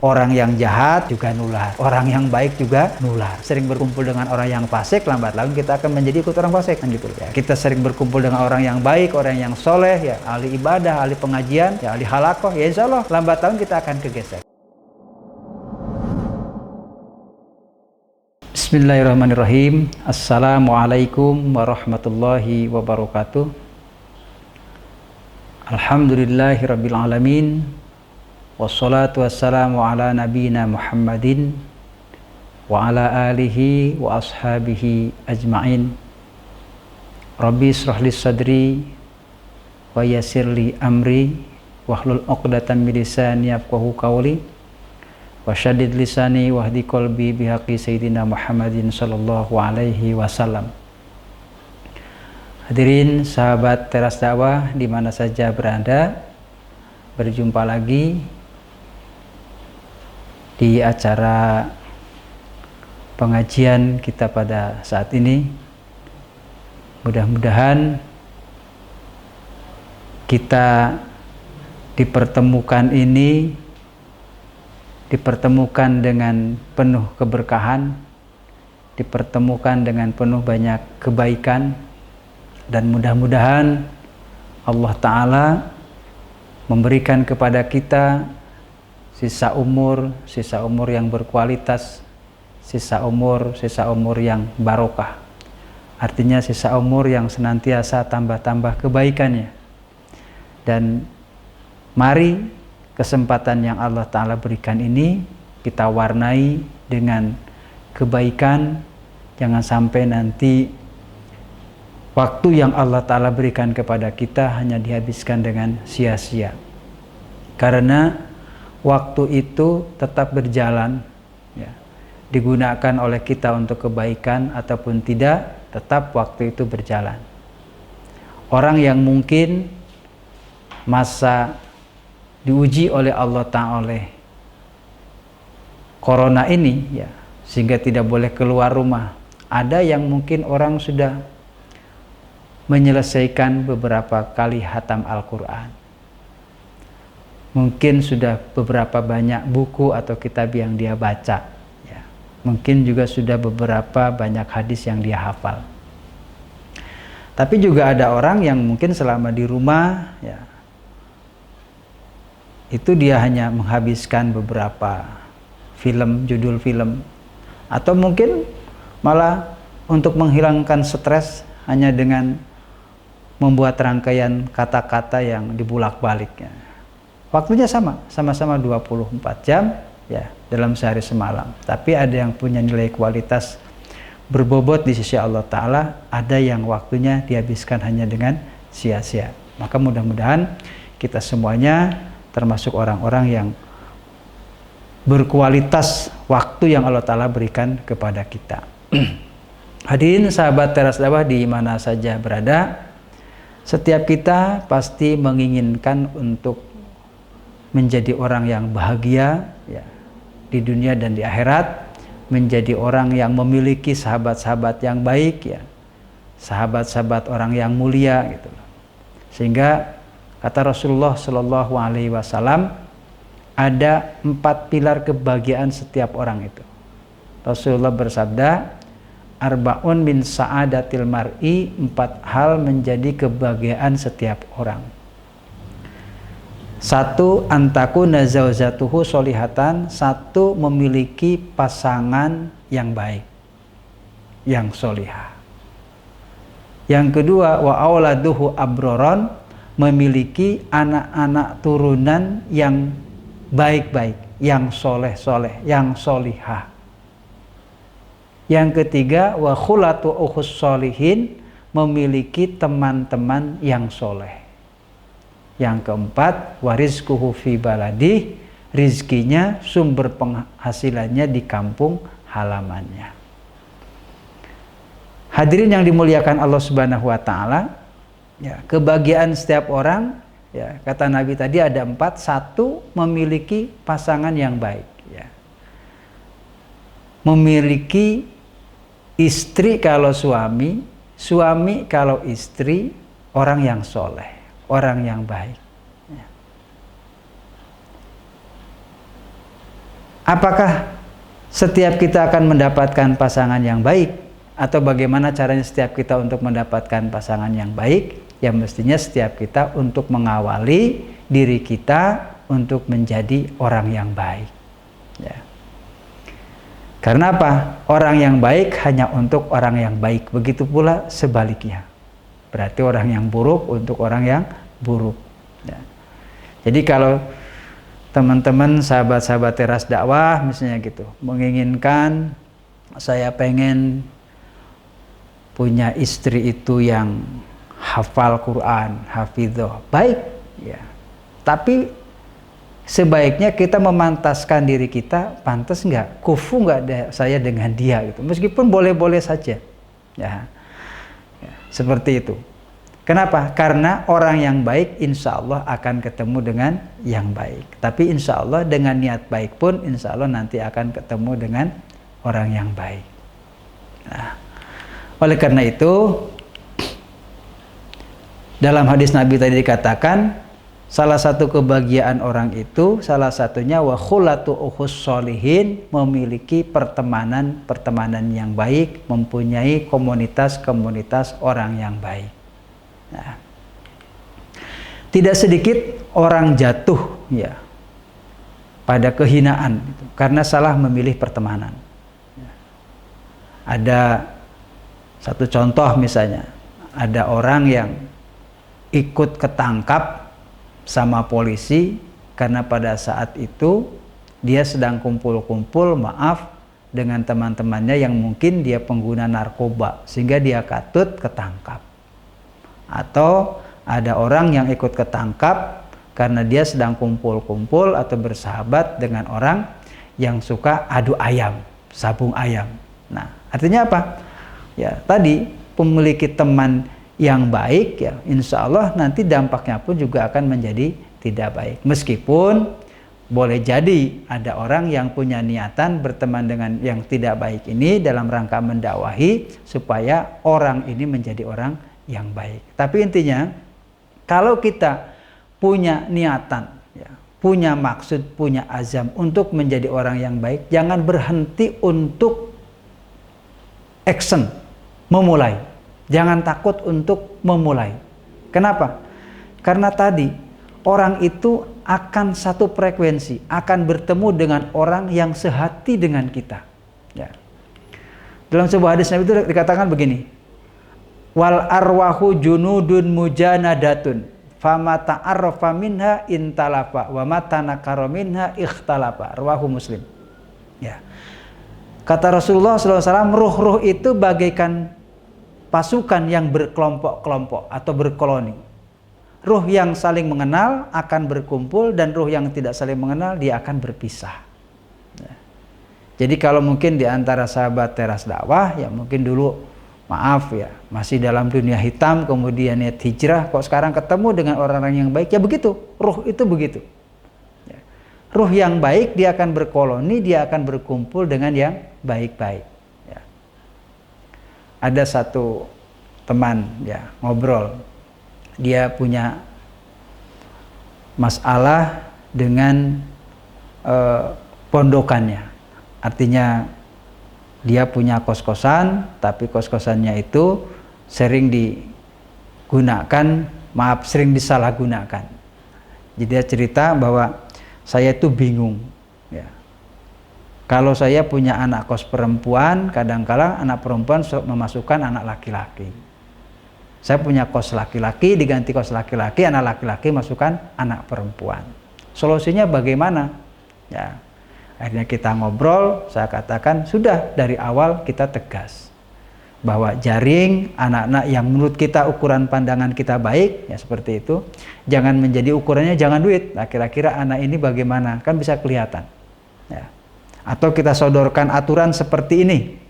Orang yang jahat juga nular, orang yang baik juga nular. Sering berkumpul dengan orang yang fasik, lambat laun kita akan menjadi ikut orang fasik, kan gitu ya. Kita sering berkumpul dengan orang yang baik, orang yang soleh, ya ahli ibadah, ahli pengajian, ya ahli halakoh, ya insya Allah lambat laun kita akan kegeser. Bismillahirrahmanirrahim. Assalamualaikum warahmatullahi wabarakatuh. Alhamdulillahirabbil alamin. Wassalatu wassalamu ala nabiyina Muhammadin wa ala alihi wa ashabihi ajma'in. Rabbi israh li sadri wa yassir li amri wahlul 'uqdatam min lisani yafqahu qawli wa syaddid lisani wahdi qalbi bihaqqi sayyidina Muhammadin sallallahu alaihi wasallam. Hadirin sahabat Teras Dakwah di mana saja berada, berjumpa lagi di acara pengajian kita pada saat ini. Mudah-mudahan kita dipertemukan dengan penuh keberkahan, dipertemukan dengan penuh banyak kebaikan, dan mudah-mudahan Allah Ta'ala memberikan kepada kita sisa umur yang berkualitas, sisa umur yang barokah. Artinya sisa umur yang senantiasa tambah-tambah kebaikannya. Dan mari kesempatan yang Allah Ta'ala berikan ini kita warnai dengan kebaikan. Jangan sampai nanti waktu yang Allah Ta'ala berikan kepada kita hanya dihabiskan dengan sia-sia. Karena waktu itu tetap berjalan, ya, digunakan oleh kita untuk kebaikan ataupun tidak, tetap waktu itu berjalan. Orang yang mungkin masa diuji oleh Allah Ta'ala oleh corona ini, ya, sehingga tidak boleh keluar rumah. Ada yang mungkin orang sudah menyelesaikan beberapa kali hatam Al-Quran. Mungkin sudah beberapa banyak buku atau kitab yang dia baca, ya. Mungkin juga sudah beberapa banyak hadis yang dia hafal. Tapi juga ada orang yang mungkin selama di rumah, ya, itu dia hanya menghabiskan beberapa film, judul film, atau mungkin malah untuk menghilangkan stres hanya dengan membuat rangkaian kata-kata yang dibulak-baliknya. Waktunya sama-sama 24 jam, ya, dalam sehari semalam. Tapi ada yang punya nilai kualitas berbobot di sisi Allah Ta'ala, ada yang waktunya dihabiskan hanya dengan sia-sia. Maka mudah-mudahan kita semuanya termasuk orang-orang yang berkualitas waktu yang Allah Ta'ala berikan kepada kita. Hadirin sahabat Teras Dakwah di mana saja berada, setiap kita pasti menginginkan untuk menjadi orang yang bahagia, ya, di dunia dan di akhirat, menjadi orang yang memiliki sahabat-sahabat yang baik, ya, sahabat-sahabat orang yang mulia, gitu. Sehingga kata Rasulullah Shallallahu Alaihi Wasallam, ada 4 pilar kebahagiaan setiap orang itu. Rasulullah bersabda, arba'un min sa'adatil mar'i, 4 hal menjadi kebahagiaan setiap orang. 1, antakuna zaujatuhu solihatan, 1, memiliki pasangan yang baik, yang solihah. Yang kedua, wa auladuhu abroron, memiliki anak-anak turunan yang baik-baik, yang soleh-soleh, yang solihah. Yang ketiga, wa khulatu ukhus solihin, memiliki teman-teman yang soleh. Yang keempat, warizquhu fi baladih, rizkinya, sumber penghasilannya di kampung halamannya. Hadirin yang dimuliakan Allah Subhanahu wa Ta'ala, ya, kebahagiaan setiap orang, ya, kata Nabi tadi ada 4. 1, memiliki pasangan yang baik, ya. Memiliki istri kalau suami, suami kalau istri, orang yang soleh, orang yang baik. Apakah setiap kita akan mendapatkan pasangan yang baik? Atau bagaimana caranya setiap kita untuk mendapatkan pasangan yang baik? Ya mestinya setiap kita untuk mengawali diri kita untuk menjadi orang yang baik. Ya. Karena apa? Orang yang baik hanya untuk orang yang baik. Begitu pula sebaliknya. Berarti orang yang buruk untuk orang yang buruk. Ya. Jadi kalau teman-teman sahabat-sahabat teras dakwah misalnya gitu, menginginkan saya pengen punya istri itu yang hafal Quran, hafidhoh, baik ya. Tapi sebaiknya kita memantaskan diri kita, pantas nggak, kufu nggak saya dengan dia gitu. Meskipun boleh-boleh saja, ya, seperti itu. Kenapa? Karena orang yang baik insya Allah akan ketemu dengan yang baik. Tapi insya Allah dengan niat baik pun insya Allah nanti akan ketemu dengan orang yang baik. Nah, oleh karena itu dalam hadis Nabi tadi dikatakan salah satu kebahagiaan orang itu salah satunya wa khulatu ukhus sholihin, memiliki pertemanan yang baik, mempunyai komunitas orang yang baik. Nah, tidak sedikit orang jatuh ya pada kehinaan gitu, karena salah memilih pertemanan. Ada satu contoh misalnya, ada orang yang ikut ketangkap sama polisi karena pada saat itu dia sedang kumpul-kumpul dengan teman-temannya yang mungkin dia pengguna narkoba sehingga dia katut ketangkap. Atau ada orang yang ikut ketangkap karena dia sedang kumpul-kumpul atau bersahabat dengan orang yang suka adu ayam, sabung ayam. Nah, artinya apa? Ya, tadi memiliki teman yang baik ya, insya Allah nanti dampaknya pun juga akan menjadi tidak baik. Meskipun boleh jadi ada orang yang punya niatan berteman dengan yang tidak baik ini dalam rangka mendakwahi supaya orang ini menjadi orang yang baik. Tapi intinya kalau kita punya niatan ya, punya maksud, punya azam untuk menjadi orang yang baik, jangan berhenti untuk action, memulai. Jangan takut untuk memulai. Kenapa? Karena tadi orang itu akan satu frekuensi, akan bertemu dengan orang yang sehati dengan kita ya. Dalam sebuah hadis Nabi itu dikatakan begini, wal arwahu junudun mujanadatun fama ta'arrafa minha intalafa wa mata nakara minha ikhtalafa, rawahu Muslim ya. Kata Rasulullah SAW, ruh-ruh itu bagaikan pasukan yang berkelompok-kelompok atau berkoloni. Ruh yang saling mengenal akan berkumpul dan ruh yang tidak saling mengenal dia akan berpisah ya. Jadi kalau mungkin di antara sahabat teras dakwah ya mungkin dulu maaf ya, masih dalam dunia hitam, kemudian niat hijrah, kok sekarang ketemu dengan orang-orang yang baik, ya begitu, ruh itu begitu. Ya. Ruh yang baik, dia akan berkoloni, dia akan berkumpul dengan yang baik-baik. Ya. Ada satu teman, ya ngobrol, dia punya masalah dengan pondokannya, artinya dia punya kos-kosan, tapi kos-kosannya itu sering disalahgunakan. Jadi dia cerita bahwa saya itu bingung. Ya. Kalau saya punya anak kos perempuan, kadang-kala anak perempuan memasukkan anak laki-laki. Saya punya kos laki-laki, diganti kos laki-laki, anak laki-laki masukkan anak perempuan. Solusinya bagaimana? Ya. Akhirnya kita ngobrol, saya katakan sudah dari awal kita tegas bahwa jaring anak-anak yang menurut kita ukuran pandangan kita baik, ya seperti itu, jangan menjadi ukurannya jangan duit. Nah, kira-kira anak ini bagaimana? Kan bisa kelihatan. Ya. Atau kita sodorkan aturan seperti ini.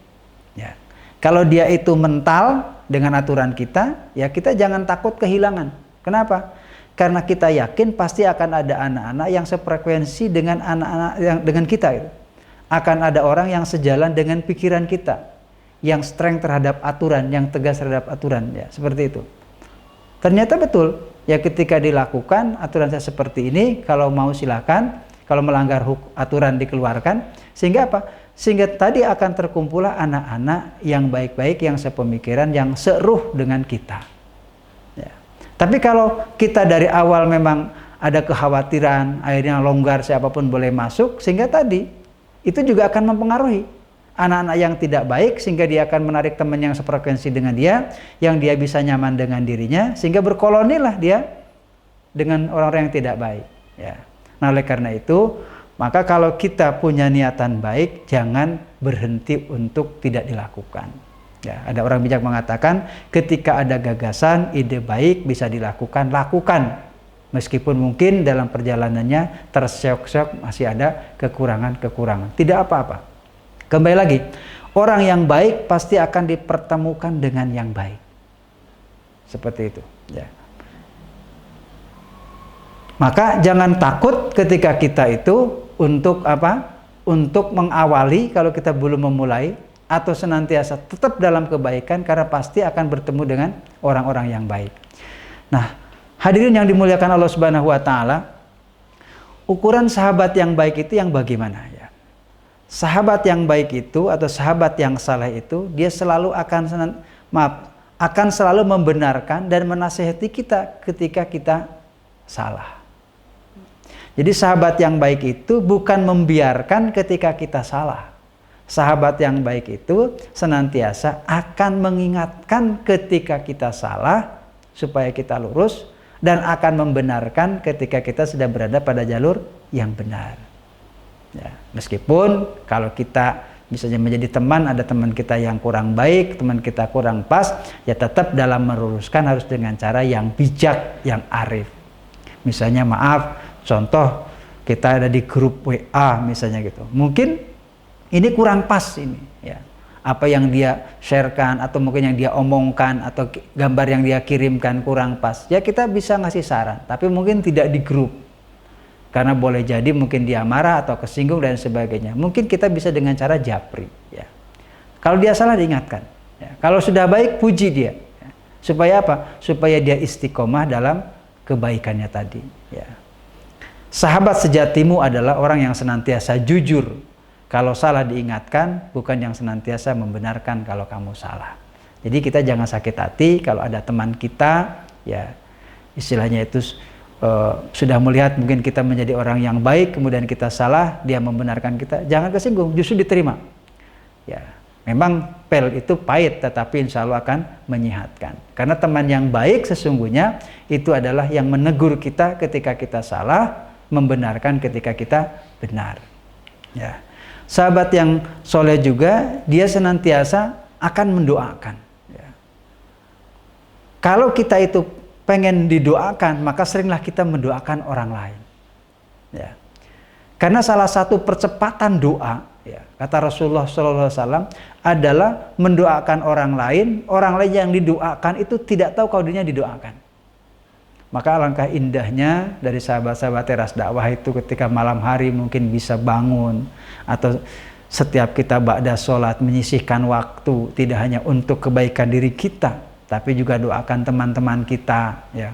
Ya. Kalau dia itu mental dengan aturan kita, ya kita jangan takut kehilangan. Kenapa? Karena kita yakin pasti akan ada anak-anak yang sefrekuensi dengan anak-anak yang dengan kita gitu. Akan ada orang yang sejalan dengan pikiran kita, yang strength terhadap aturan, yang tegas terhadap aturan, ya seperti itu. Ternyata betul, ya ketika dilakukan aturan saya seperti ini, kalau mau silakan, kalau melanggar aturan dikeluarkan. Sehingga apa? Sehingga tadi akan terkumpullah anak-anak yang baik-baik, yang sepemikiran, yang seruh dengan kita. Ya. Tapi kalau kita dari awal memang ada kekhawatiran, akhirnya longgar siapapun boleh masuk, sehingga tadi itu juga akan mempengaruhi anak-anak yang tidak baik, sehingga dia akan menarik teman yang sefrekuensi dengan dia, yang dia bisa nyaman dengan dirinya, sehingga berkolonilah dia dengan orang-orang yang tidak baik. Ya. Nah, oleh karena itu, maka kalau kita punya niatan baik, jangan berhenti untuk tidak dilakukan. Ya, ada orang bijak mengatakan, ketika ada gagasan, ide baik bisa dilakukan, lakukan. Meskipun mungkin dalam perjalanannya terseok-seok masih ada kekurangan-kekurangan. Tidak apa-apa. Kembali lagi, orang yang baik pasti akan dipertemukan dengan yang baik. Seperti itu. Ya. Maka jangan takut ketika kita itu untuk apa? Untuk mengawali kalau kita belum memulai, atau senantiasa tetap dalam kebaikan, karena pasti akan bertemu dengan orang-orang yang baik. Nah, hadirin yang dimuliakan Allah Subhanahu wa taala, ukuran sahabat yang baik itu yang bagaimana ya? Sahabat yang baik itu atau sahabat yang saleh itu, dia selalu akan selalu membenarkan dan menasihati kita ketika kita salah. Jadi sahabat yang baik itu bukan membiarkan ketika kita salah. Sahabat yang baik itu senantiasa akan mengingatkan ketika kita salah supaya kita lurus, dan akan membenarkan ketika kita sudah berada pada jalur yang benar. Ya, meskipun kalau kita misalnya menjadi teman, ada teman kita yang kurang baik, teman kita kurang pas, ya tetap dalam meluruskan harus dengan cara yang bijak, yang arif. Misalnya maaf, contoh kita ada di grup WA misalnya gitu. Mungkin ini kurang pas ini, ya. Apa yang dia sharekan atau mungkin yang dia omongkan atau gambar yang dia kirimkan kurang pas. Ya kita bisa ngasih saran, tapi mungkin tidak di grup. Karena boleh jadi mungkin dia marah atau kesinggung dan sebagainya. Mungkin kita bisa dengan cara japri, ya. Kalau dia salah diingatkan, ya. Kalau sudah baik puji dia, ya. Supaya apa? Supaya dia istiqomah dalam kebaikannya tadi, ya. Sahabat sejatimu adalah orang yang senantiasa jujur. Kalau salah diingatkan, bukan yang senantiasa membenarkan kalau kamu salah. Jadi kita jangan sakit hati kalau ada teman kita, ya istilahnya itu sudah melihat mungkin kita menjadi orang yang baik, kemudian kita salah, dia membenarkan kita, jangan kesinggung, justru diterima. Ya, memang pel itu pahit, tetapi insya Allah akan menyehatkan. Karena teman yang baik sesungguhnya itu adalah yang menegur kita ketika kita salah, membenarkan ketika kita benar. Ya. Sahabat yang soleh juga, dia senantiasa akan mendoakan. Ya. Kalau kita itu pengen didoakan, maka seringlah kita mendoakan orang lain. Ya. Karena salah satu percepatan doa, ya, kata Rasulullah SAW, adalah mendoakan orang lain yang didoakan itu tidak tahu kalau dirinya didoakan. Maka alangkah indahnya dari sahabat-sahabat teras dakwah itu ketika malam hari mungkin bisa bangun, atau setiap kita ba'da sholat menyisihkan waktu, tidak hanya untuk kebaikan diri kita, tapi juga doakan teman-teman kita, ya.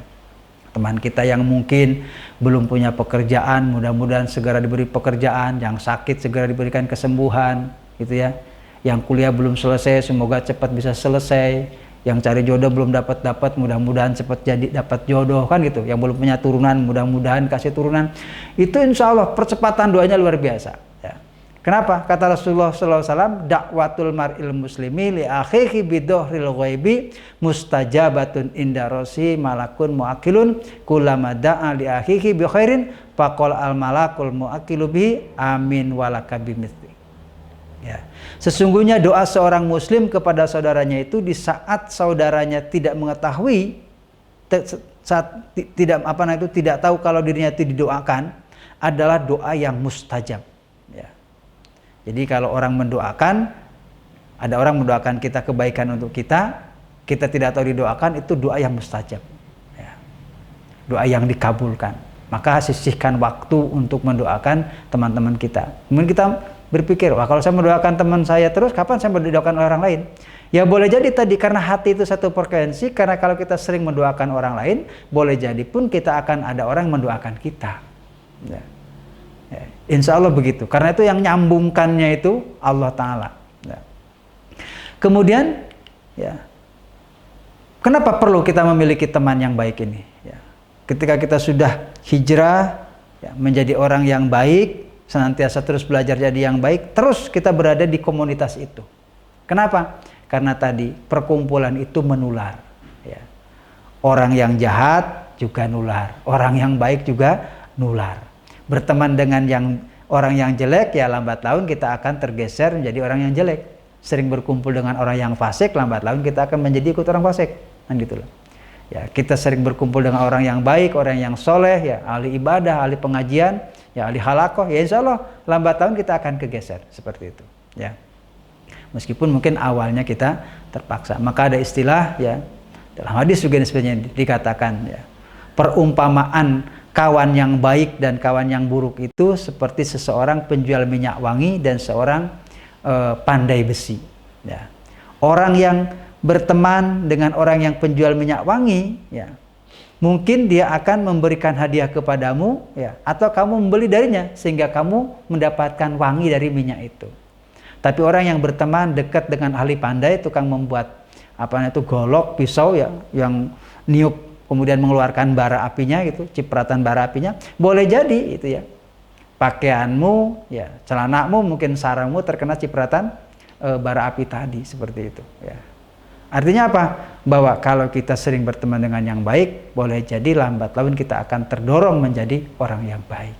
Teman kita yang mungkin belum punya pekerjaan, mudah-mudahan segera diberi pekerjaan, yang sakit segera diberikan kesembuhan, gitu ya. Yang kuliah belum selesai, semoga cepat bisa selesai. Yang cari jodoh belum dapat, mudah-mudahan cepat jadi dapat jodoh, kan gitu. Yang belum punya turunan, mudah-mudahan kasih turunan. Itu insya Allah percepatan doanya luar biasa. Ya. Kenapa? Kata Rasulullah SAW, dakwatul mar'il muslimi li akhihi bidohril ghaibi mustajabatun inda rosi malakun mu'akilun kulama da'a li akhihi bi khairin faqal al malakul mu'akilu bihi amin walaka bimithli. Ya. Sesungguhnya doa seorang muslim kepada saudaranya itu di saat saudaranya tidak mengetahui, tidak tahu kalau dirinya itu didoakan, adalah doa yang mustajab. Ya. Jadi kalau orang mendoakan, ada orang mendoakan kita kebaikan untuk kita tidak tahu didoakan, itu doa yang mustajab. Ya. Doa yang dikabulkan. Maka sisihkan waktu untuk mendoakan teman-teman kita. Mungkin kita berpikir, wah kalau saya mendoakan teman saya terus, kapan saya mendoakan orang lain? Ya boleh jadi tadi karena hati itu satu frekuensi, karena kalau kita sering mendoakan orang lain, boleh jadi pun kita akan ada orang mendoakan kita. Ya. Ya, insya Allah begitu. Karena itu yang nyambungkannya itu Allah Ta'ala. Ya. Kemudian, ya, kenapa perlu kita memiliki teman yang baik ini? Ya. Ketika kita sudah hijrah, ya, menjadi orang yang baik, senantiasa terus belajar jadi yang baik, terus kita berada di komunitas itu. Kenapa? Karena tadi perkumpulan itu menular. Ya. Orang yang jahat juga nular, orang yang baik juga nular. Berteman dengan orang yang jelek, ya lambat laun kita akan tergeser menjadi orang yang jelek. Sering berkumpul dengan orang yang fasik, lambat laun kita akan menjadi ikut orang fasik. Kan gitu loh. Ya, kita sering berkumpul dengan orang yang baik, orang yang soleh, ya ahli ibadah, ahli pengajian, ya ahli halakoh, ya insya Allah lambat laun kita akan kegeser seperti itu. Ya, meskipun mungkin awalnya kita terpaksa. Maka ada istilah, ya dalam hadis juga sebenarnya dikatakan, ya perumpamaan kawan yang baik dan kawan yang buruk itu seperti seseorang penjual minyak wangi dan seorang pandai besi. Ya. Orang yang berteman dengan orang yang penjual minyak wangi, ya, mungkin dia akan memberikan hadiah kepadamu, ya, atau kamu membeli darinya sehingga kamu mendapatkan wangi dari minyak itu. Tapi orang yang berteman dekat dengan ahli pandai, tukang membuat golok, pisau, ya, yang niup kemudian mengeluarkan bara apinya gitu, cipratan bara apinya, boleh jadi itu ya. Pakaianmu, ya, celanamu, mungkin sarungmu terkena cipratan bara api tadi seperti itu, ya. Artinya apa? Bahwa kalau kita sering berteman dengan yang baik, boleh jadi lambat laun kita akan terdorong menjadi orang yang baik.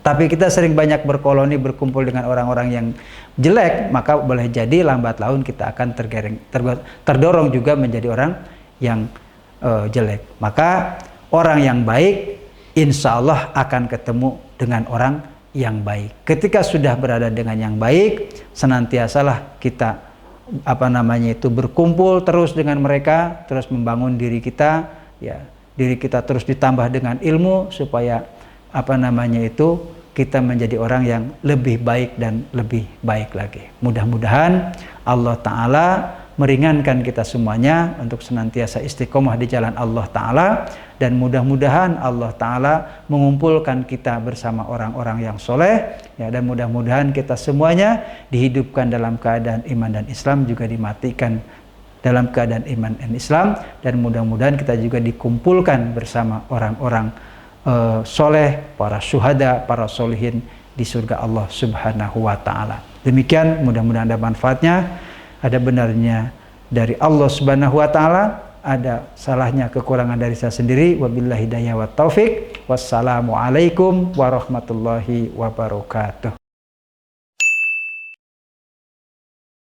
Tapi kita sering banyak berkoloni, berkumpul dengan orang-orang yang jelek, maka boleh jadi lambat laun kita akan terdorong juga menjadi orang yang jelek. Maka orang yang baik insya Allah akan ketemu dengan orang yang baik. Ketika sudah berada dengan yang baik, senantiasalah kita berkumpul terus dengan mereka, terus membangun diri kita, ya, diri kita terus ditambah dengan ilmu supaya kita menjadi orang yang lebih baik dan lebih baik lagi. Mudah-mudahan Allah Ta'ala meringankan kita semuanya untuk senantiasa istiqomah di jalan Allah Ta'ala, dan mudah-mudahan Allah Ta'ala mengumpulkan kita bersama orang-orang yang soleh, ya, dan mudah-mudahan kita semuanya dihidupkan dalam keadaan iman dan Islam, juga dimatikan dalam keadaan iman dan Islam, dan mudah-mudahan kita juga dikumpulkan bersama orang-orang soleh, para syuhada, para solihin di surga Allah Subhanahu wa Ta'ala. Demikian, mudah-mudahan ada manfaatnya. Ada benarnya dari Allah Subhanahu wa Ta'ala, ada salahnya kekurangan dari saya sendiri. Wabillahi hidayah wa taufik. Wassalamualaikum warahmatullahi wabarakatuh.